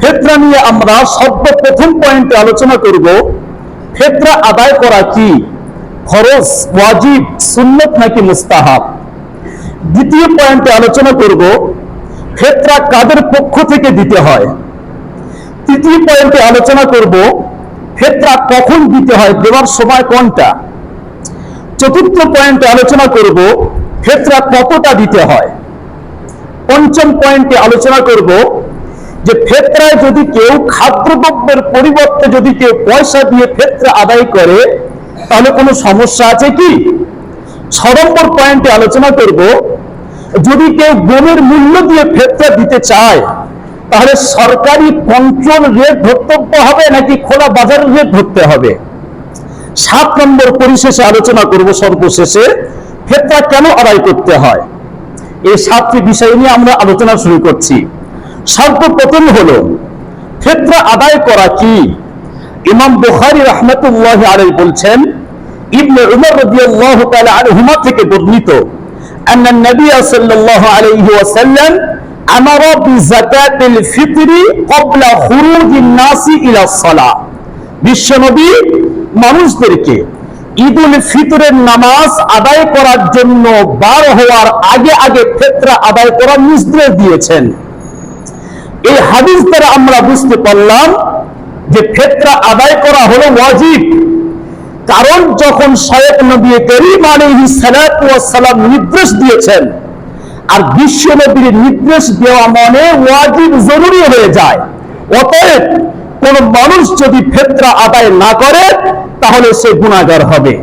ফিতরা নিয়ে আমরা সর্বপ্রথম পয়েন্টে আলোচনা করব ফিতরা আদায় করা কি ফরজ, ওয়াজিব, সুন্নত নাকি মুস্তাহাব। দ্বিতীয় পয়েন্টে আলোচনা করব ফিতরা কাদের পক্ষ থেকে দিতে হয়। তৃতীয় পয়েন্টে আলোচনা করব ফিতরা কখন দিতে হয়, দেওয়ার সময় কোনটা। চতুর্থ পয়েন্টে আলোচনা করব ফিতরা কতটা দিতে হয়। পঞ্চম পয়েন্টে আলোচনা করব যে ফিতরায় যদি কেউ খাদ্যদ্রব্যের পরিবর্তে যদি কেউ পয়সা দিয়ে ফিতরা আদায় করে তাহলে কোনো সমস্যা আছে কি। 6 নম্বর পয়েন্টে আলোচনা করব যদি কেউ গমের মূল্য দিয়ে ফিতরা দিতে চায় তাহলে সরকারি কন্ট্রোল রেট ধর্তব্য হবে নাকি খোলা বাজারের রেট ধরতে হবে। 7 নম্বর পরিশেষে আলোচনা করব সর্বশেষে ফিতরা কেন আদায় করতে হয়। এই 7টি বিষয় নিয়ে আমরা আলোচনা শুরু করছি। সর্বপ্রথম হলো ফিতরা আদায় করা কি। ইমাম বুখারী রাহমাতুল্লাহি আলাইহি বলছেন, ইবনে উমর রাদিয়াল্লাহু তাআলা আনহুমা থেকে বর্ণিত, আন্না নবী সাল্লাল্লাহু আলাইহি ওয়াসাল্লাম আমারা বিযাকাতিল ফিতরি ক্বাবলা খুরুজিন নাসি ইলা সালাহ। বিশ্বনবী মানুষদেরকে ঈদুল ফিতরের নামাজ আদায় করার জন্য বার হওয়ার আগে আগে ফিতরা আদায় করার নির্দেশ দিয়েছেন। এই হাদিস দ্বারা আমরা বুঝতে পারলাম যে ফিতরা আদায় করা হলো ওয়াজিব। কারণ যখন শায়খ নবী করিম আলাইহিস সালাতু ওয়াস সালাম নির্দেশ দিয়েছেন আর বিশ্ব নবীর নির্দেশ দেওয়া মানে ওয়াজিব জরুরি হয়ে যায়। অতএব কোন মানুষ যদি ফিতরা আদায় না করে তাহলে সে গুনাহগার হবে।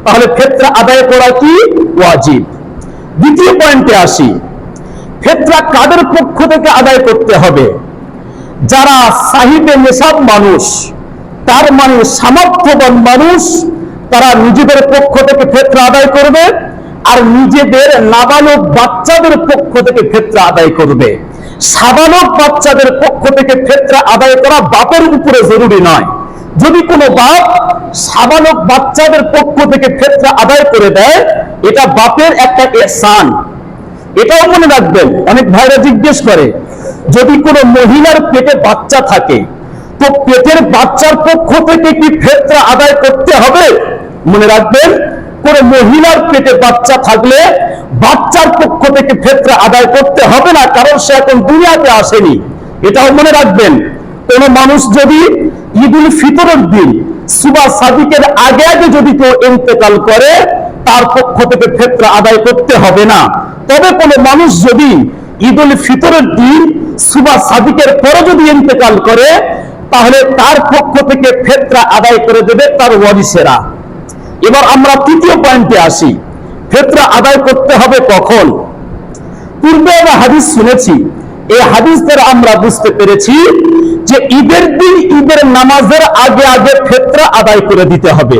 তাহলে ফিতরা আদায় করা কি ওয়াজিব। দ্বিতীয় পয়েন্টে আসি, ফিতরা কাদের পক্ষ থেকে আদায় করতে হবে। যারা সাহিবে নেশাব মানুষ, তার মানে সামর্থ্যবান মানুষ, তারা নিজেদের পক্ষ থেকে ফিতরা আদায় করবে আর নিজেদের নাবালক বাচ্চাদের পক্ষ থেকে ফিতরা আদায় করবে। সাবালক বাচ্চাদের পক্ষ থেকে ফিতরা আদায় করা বাপের উপরে জরুরি নয়। যদি কোনো বাপ সাবালক বাচ্চাদের পক্ষ থেকে ফিতরা আদায় করে দেয় এটা বাপের একটা ইহসান। এটাও মনে রাখবেন, অনেক ভাইরা জিজ্ঞেস করে যদি কোনো মহিলার পেটে বাচ্চা থাকে তো পেটের বাচ্চার পক্ষ থেকে কি ফিতরা আদায় করতে হবে। মনে রাখবেন, কোন মহিলার পেটে বাচ্চা থাকলে বাচ্চার পক্ষ থেকে ফিতরা আদায় করতে হবে না, কারণ সে এখন দুনিয়াতে আসেনি। এটাও মনে রাখবেন, কোন মানুষ যদি ঈদুল ফিতরের দিন সুবহ সাদিকের আগে আগে যদি কেউ ইন্তেকাল করে তার পক্ষ থেকে ফিতরা আদায় করতে হবে না। তবে কোন মানুষ যদি ঈদুল ফিতরের দিন সুবহ সাদিকের পরে যদি ইন্তেকাল করে তাহলে তার পক্ষ থেকে ফিতরা আদায় করে দেবে তার ওয়ারিসেরা। এবার আমরা তৃতীয় পয়েন্টে আসি, ফিতরা আদায় করতে হবে কখন। পূর্বে আমরা হাদিস শুনেছি, এই হাদিস দ্বারা আমরা বুঝতে পেরেছি যে ঈদের দিন ঈদের নামাজের আগে আগে ফিতরা আদায় করে দিতে হবে।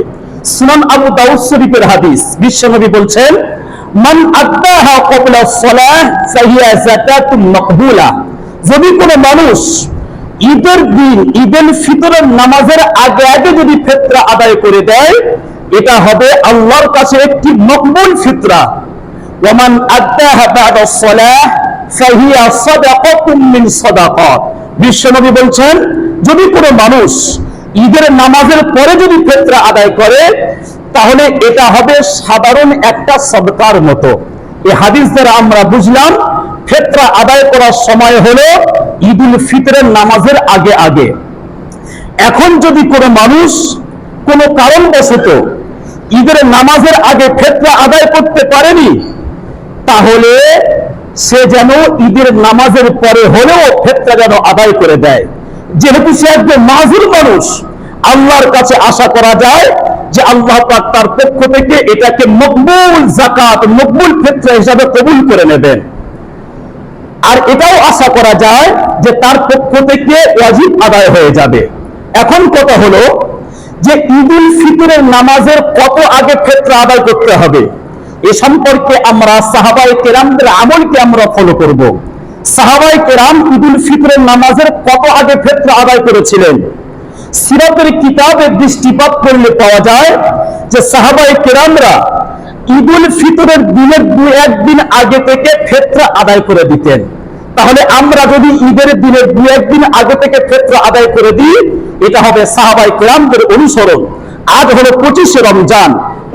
সুনান আবু দাউদ শরীফের হাদিস, বিশ্বনবী বলছেন, মান আদাহা ক্বাবলা সালাহ ফাহিয়া যাকাতুন মাকবুলা। যদি কোনো মানুষ ঈদের দিন ঈদুল ফিতরের নামাজের আগে আগে যদি ফিতরা আদায় করে দেয় এটা হবে আল্লাহর কাছে একটি মকবুল ফিতরা। ওয়ামান আদাহা বা'দা সালাহ ফাহিয়া সাদাকাতুম মিন সাদাকাত। বিশ্বনবী বলছেন, যদি কোনো মানুষ ঈদের নামাজের পরে যদি ফিতরা আদায় করে তাহলে এটা হবে সাধারণ একটা সদকার মতো। এই হাদিস দ্বারা আমরা বুঝলাম ফিতরা আদায় করার সময় হলো ঈদুল ফিতরের নামাজের আগে আগে। এখন যদি কোনো মানুষ কোনো কারণবশত ঈদের নামাজের আগে ফিতরা আদায় করতে পারেনি তাহলে সে যেন ঈদের নামাজের পরে হলেও ফিতরা যেন আদায় করে দেয়। যেহেতু সে একজন মাযুর মানুষ, আল্লাহর কাছে আশা করা যায় যে আল্লাহ পাক তার পক্ষ থেকে এটাকে মকবুল যাকাত, মকবুল ফিতরা হিসাবে কবুল করে নেবেন। আর এটাও আশা করা যায় যে তার পক্ষ থেকে ওয়াজিব আদায় হয়ে যাবে। এখন কথা হলো যে ঈদুল ফিতরের নামাজের কত আগে ফিতরা আদায় করতে হবে এ সম্পর্কে আমরা সাহাবায়ে কেরামদের আমলকে আমরা ফলো করব। সাহাবায়ে কেরাম ঈদুল ফিতরের নামাজের কত আগে ফিতরা আদায় করেছিলেন। সিরাতের কিতাবে দৃষ্টিপাত করলে পাওয়া যায় যে সাহাবায়ে কেরামরা ঈদুল ফিতরের দিনের 2-1 দিন আগে থেকে ফিতরা আদায় করে দিতেন। তাহলে আমরা যদি ঈদের দিনের দু একদিন আগে থেকে ফিতরা আদায় করে দিই, এটা হবে সাহাবায়ে কেরামদের অনুসরণ। আজ হলো 25শে রমজান,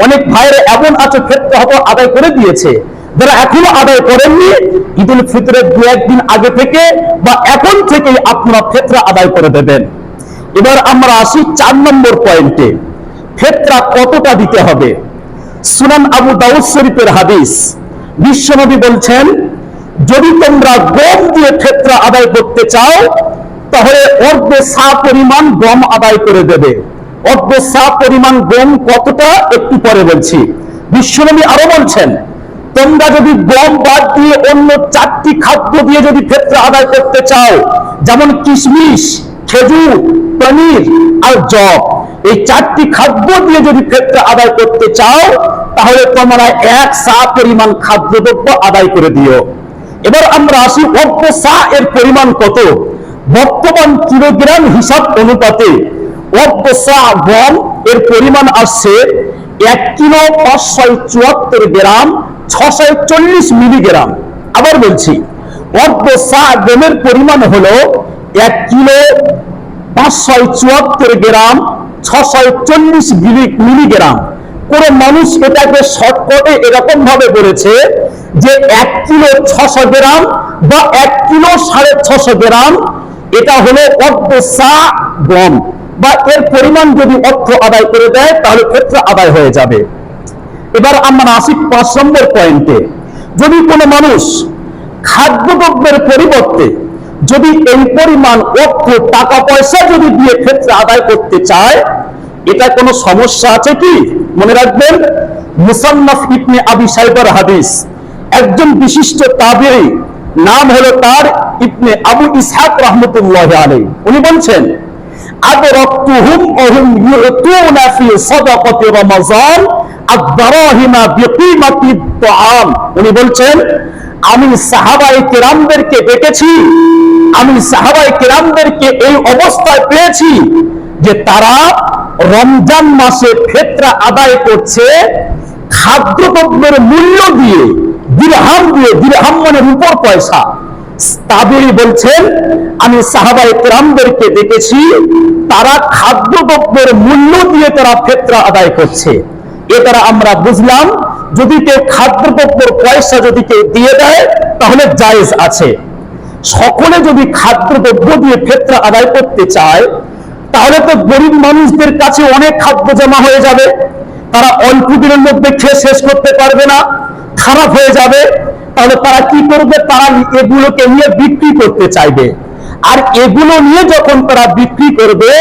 অনেক ভাইরা এমন আছে ফিতরা আদায় করে দিয়েছে, যারা এখনো আদায় করেননি, ঈদুল ফিতরের দু একদিন আগে থেকে বা এখন থেকেই আপনারা ফিতরা আদায় করে দেবেন। এবার আমরা আসি 4 নম্বর পয়েন্টে, ফিতরা কতটা দিতে হবে। সুনান আবু দাউদ শরীফের হাদিস, বিশ্বনবী বলছেন, যদি তোমরা গম দিয়ে ফিতরা আদায় করতে চাও তাহলে অর্ধ সা পরিমাণ গম আদায় করে দেবে। অর্ধ সা পরিমাণ গম কতটা একটু পরে বলছি। বিশ্বনবী আরো বলছেন, তোমরা যদি গম বাদ দিয়ে অন্য 4টি খাদ্য দিয়ে যদি ফিতরা আদায় করতে চাও, যেমন কিশমিশ, খেজুর, পনির আর জব, এই 4টি খাদ্য দিয়ে যদি ফিতরা আদায় করতে চাও তাহলে তোমরা 1 সা পরিমাণ খাদ্যদ্রব্য আদায় করে দিও। এবার আমরা আসি অর্ধ সা এর পরিমাণ কত। বর্তমান কিলোগ্রাম হিসাব অনুপাতে অর্ধ সা গম এর পরিমাণ আসছে 1 কিলো 574 গ্রাম 640 মিলিগ্রাম। আবার বলছি, অর্ধ সা গমের পরিমাণ হলো 1 কিলো 574 গ্রাম 640 মিলিগ্রাম। কোন মানুষ এটাকে শর্টকাটে এরকম ভাবে বলেছে যে 1 কিলো 600 গ্রাম বা 1 কিলো 650 গ্রাম, এটা হলো অর্ধ সা গম, বা এর পরিমাণ যদি অর্থ আদায় করে দেয় তাহলে ফিতরা আদায় হয়ে যাবে। এবার আমরা আসি 5 নম্বর পয়েন্টে, যদি কোনো মানুষ খাদ্যদ্রব্যের পরিবর্তে যদি এই পরিমাণ অর্থ টাকা পয়সা যদি দিয়ে ফিতরা আদায় করতে চায়, এটা কোনো সমস্যা আছে কি? মনে রাখবেন, মুসান্নাফ ইবনে আবি শাইবার হাদিস, একজন বিশিষ্ট তাবেঈ, নাম হলো তার ইবনে আবু ইসহাক রাহমাতুল্লাহি আলাইহি, উনি বলছেন, আদরাকতুহুম ওয়া হুম ইউতুনা ফি সাদাকাতি রমাযান আদ-দারাহিমা বিকিমাতি আত-তাআম। উনি বলছেন, আমি সাহাবায়ে কেরামদেরকে দেখেছি, আমি সাহাবায়ে কেরামদেরকে এই অবস্থায় পেয়েছি যে তারা রমজান মাসে ফিতরা আদায় করছে খাদ্যদ্রব্যের মূল্য দিয়ে, দিরহাম দিয়ে। দিরহাম মানে রূপোর পয়সা। তাবেঈ বলছেন, আমি সাহাবায়ে কেরামদেরকে দেখেছি তারা খাদ্যদ্রব্যের মূল্য দিয়ে তারা ফিতরা আদায় করছে। এ দ্বারা আমরা বুঝলাম, যদি কেউ খাদ্যদ্রব্যের পয়সা যদি কেউ দিয়ে দেয় তাহলে জায়েজ আছে। সকলে যদি খাদ্যদ্রব্য দিয়ে ফিতরা আদায় করতে চায় তাহলে তো গরিব মানুষদের কাছে অনেক খাদ্য জমা হয়ে যাবে, তারা অল্প দিনের মধ্যে খেয়ে শেষ করতে পারবে না, খারাপ হয়ে যাবে। তাহলে তারা কি করবে? তারা এগুলোকে নিয়ে বিক্রি করতে চাইবে, আর এগুলো নিয়ে যখন তারা বিক্রি করবে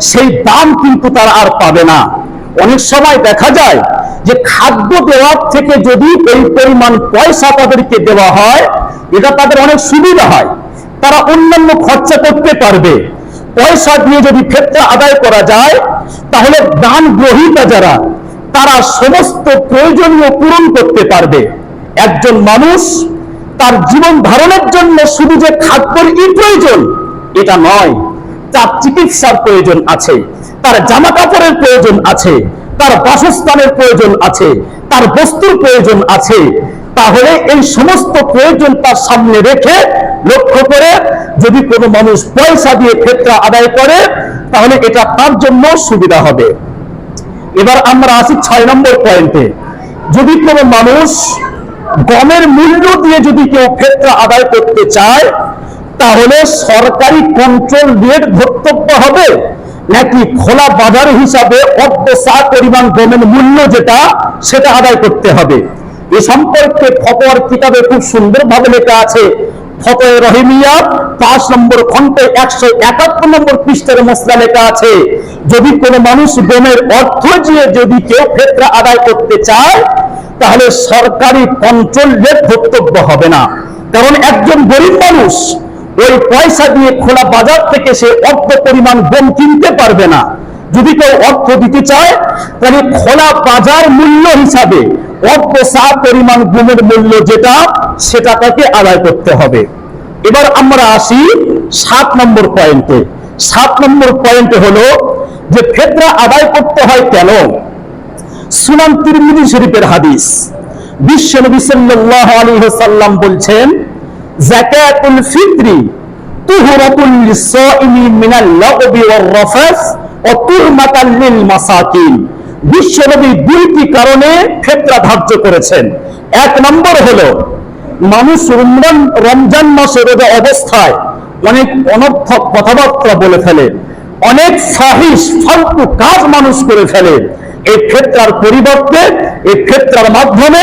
সেই দাম কিন্তু তারা আর পাবে না। অনেক সময় দেখা যায় যে খাদ্য দেওয়ার থেকে যদি এই পরিমাণ পয়সা তাদেরকে দেওয়া হয়, এটা তাদের অনেক সুবিধা হয়, তারা অন্যান্য খরচা করতে পারবে। পয়সা দিয়ে যদি ফিতরা আদায় করা যায় তাহলে দান গ্রহীতা যারা, তারা সমস্ত প্রয়োজনীয় পূরণ করতে পারবে। একজন মানুষ তার জীবন ধারণের জন্য শুধু যে খাদ্যের প্রয়োজন এটা নয়, তার চিকিৎসার প্রয়োজন আছে, তার জামা কাপড়ের প্রয়োজন আছে, তার বাসস্থানের প্রয়োজন আছে, তার বস্তুর প্রয়োজন আছে। তাহলে এই সমস্ত প্রয়োজন তার সামনে রেখে লক্ষ্য করে যদি কোনো মানুষ পয়সা দিয়ে ফিতরা আদায় করে তাহলে এটা তার জন্য সুবিধা হবে। এবার আমরা আসি 6 নম্বর পয়েন্টে, যদি কোনো মানুষ গমের মূল্য দিয়ে যদি কেউ ফিতরা আদায় করতে চায় তাহলে সরকারি কন্ট্রোল রেট ধর্তব্য হবে নাকি খোলা বাজার হিসাবে অর্ধ সা পরিমাণ গমের মূল্য যেটা সেটা আদায় করতে হবে? এ সম্পর্কে ফতোয়ার কিতাবে খুব সুন্দরভাবে লেখা আছে। ফতোয়া রহিমিয়া 5 নম্বর খণ্ডে 171 নম্বর পৃষ্ঠার মসলা লেখা আছে, যদি কোনো মানুষ গমের অর্থ দিয়ে যদি কেউ ফিতরা আদায় করতে চায় তাহলে সরকারি কন্ট্রোল রেট ধর্তব্য হবে না। কারণ একজন গরিব মানুষ ওই পয়সা দিয়ে খোলা বাজার থেকে সে অর্থ পরিমাণ গম কিনতে পারবে না। যদি কেউ অর্থ দিতে চায় তাহলে খোলা বাজার মূল্য হিসাবে অর্ধ সা পরিমাণ গমের মূল্য যেটা সেটা তাকে আদায় করতে হবে। এবার আমরা আসি 7 নম্বর পয়েন্টে। 7 নম্বর পয়েন্টে হলো যে ফিতরা আদায় করতে হয় কেন। সুনান তিরমিজি শরীফের হাদিস, বিশ্বনবী সাল্লাল্লাহু আলাইহি ওয়াসাল্লাম বলছেন যাকাতুল ফিত্রি তুহরাতুল লিসাইমি মিনাল লাগবি ওয়ার রাফাস ওয়া তুহমাতাল লিল মাসাকিন। বিশ্বনবী দুইটি কারণে ফিতরা ধার্য করেছেন। এক নম্বর হলো মানুষ রমজান মাসে রোজা অবস্থায় অনেক অনর্থক কথাবার্তা বলে ফেলে, অনেক ফাহিশ ফালতু কাজ মানুষ করে ফেলে। এই ফিতরার পরিবর্তে এই ফিতরার মাধ্যমে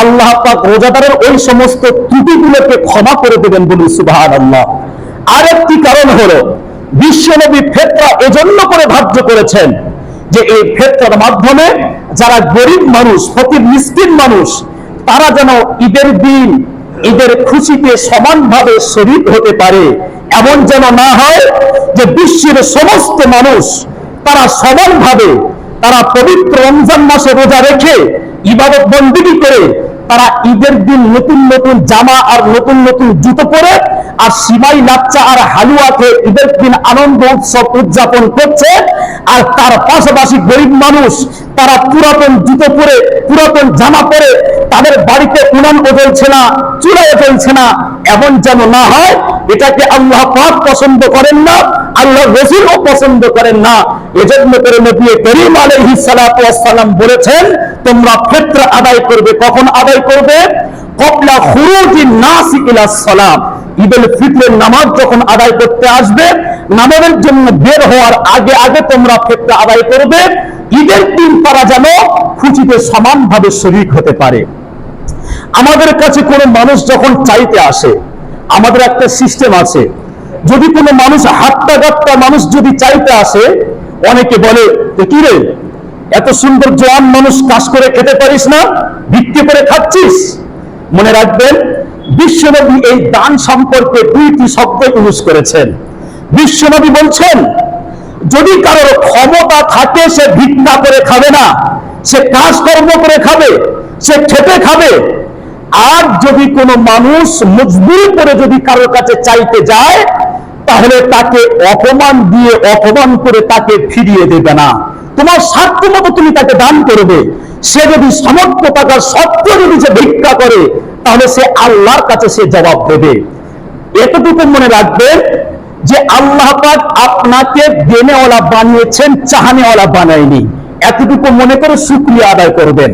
আল্লাহ পাক রোজাদারের ওই সমস্ত ত্রুটিগুলোকে ক্ষমা করে দেবেন, বলুন সুবহানাল্লাহ। আরেকটি কারণ হলো বিশ্বনবী ফিতরা এজন্য করে ধার্য করেছেন যে এই ফিতরার মাধ্যমে যারা গরিব মানুষ, ফকির মিসকিন মানুষ, তারা যেন ঈদের দিন ঈদের খুশিতে সমানভাবে শরীক হতে পারে। এমন যেন না হয় যে বিশ্বের সমস্ত মানুষ তারা সমানভাবে তারা পবিত্র রমজান মাসে রোজা রেখে ইবাদত বন্দেগী করে তারা ঈদের দিন নতুন নতুন জামা আর নতুন নতুন জুতো পরে আর সিমাই লাচ্চা আর হালুয়া খেয়ে ঈদের দিন আনন্দ উৎসব উদযাপন করছে, আর তার পাশাপাশি গরিব মানুষ তারা পুরাতন জুতো পরে পুরাতন জামা পরে তাদের বাড়িতে উনানও জ্বলছে না, চুলাও জ্বলছে না। এমন যেন না হয়। এটাকে আল্লাহ পাক পছন্দ করেন না, আল্লাহ রাসূলও পছন্দ করেন না। এজন্য করে নবী করিম আলাইহিস সালাতু ওয়াস সালাম বলেছেন, তোমরা ফিতরা আদায় করবে। কখন আদায় করবে? ক্বাবলা খুরুজিন নাস ইলাস সালাত। ঈদুল ফিতরের নামাজ যখন আদায় করতে আসবে, নামাজের জন্য বের হওয়ার আগে আগে তোমরা ফিতরা আদায় করবে, ঈদের দিন তারা যেন খুশিতে সমানভাবে শরীক হতে পারে। আমাদের কাছে কোনো মানুষ যখন চাইতে আসে, আমাদের একটা সিস্টেম আছে। যদি কোনো মানুষ হাট্টা গাট্টা মানুষ যদি চাইতে আসে, অনেকে বলে কি রে, এত সুন্দর জওয়ান মানুষ কাজ করে খেতে পারিস না, ভিক্ষে করে খাচ্ছিস? মনে রাখবেন, বিশ্বনবী এই দান সম্পর্কে দুইটি শব্দ ইউজ করেছেন। বিশ্বনবী বলছেন, যদি কারোর ক্ষমতা থাকে সে ভিক্ষা করে খাবে না, সে কাজকর্ম করে খাবে, সে খেতে খাবে। আর যদি কোনো মানুষ মজবুরি করে যদি কারোর কাছে চাইতে যায়, তাহলে তাকে অপমান দিয়ে অপমান করে তাকে ফিরিয়ে দেবে না। তোমার স্বার্থ মতো তুমি তাকে দান করবে। সে যদি সামর্থ্য থাকার সত্ত্বেও যদি সে ভিক্ষা করে, তাহলে সে আল্লাহর কাছে সে জবাব দেবে। এতটুকু মনে রাখবেন যে আল্লাহ পাক আপনাকে দেনেওয়ালা বানিয়েছেন, চাহানেওয়ালা বানায়নি। এতটুকু মনে করে শুকরিয়া আদায় করবেন।